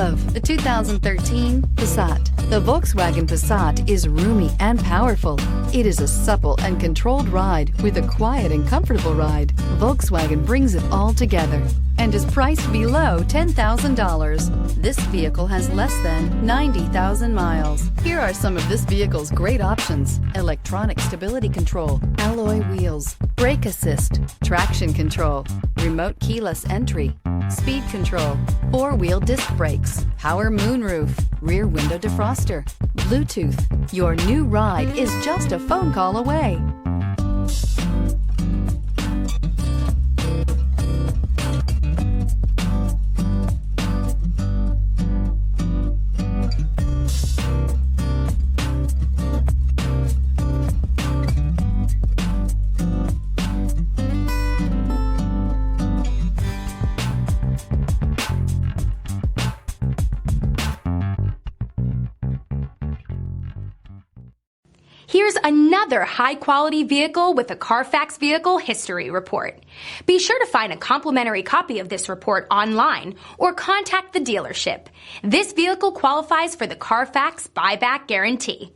of the 2013 Passat. The Volkswagen Passat is roomy and powerful. It is a supple and controlled ride with a quiet and comfortable ride. Volkswagen brings it all together and is priced below $10,000. This vehicle has less than 90,000 miles. Here are some of this vehicle's great options: electronic stability control, alloy wheels, brake assist, traction control, remote keyless entry, speed control, four-wheel disc brakes, power moonroof, rear window defroster, Bluetooth. Your new ride is just a phone call away. Here's another high-quality vehicle with a Carfax Vehicle History Report. Be sure to find a complimentary copy of this report online or contact the dealership. This vehicle qualifies for the Carfax Buyback Guarantee.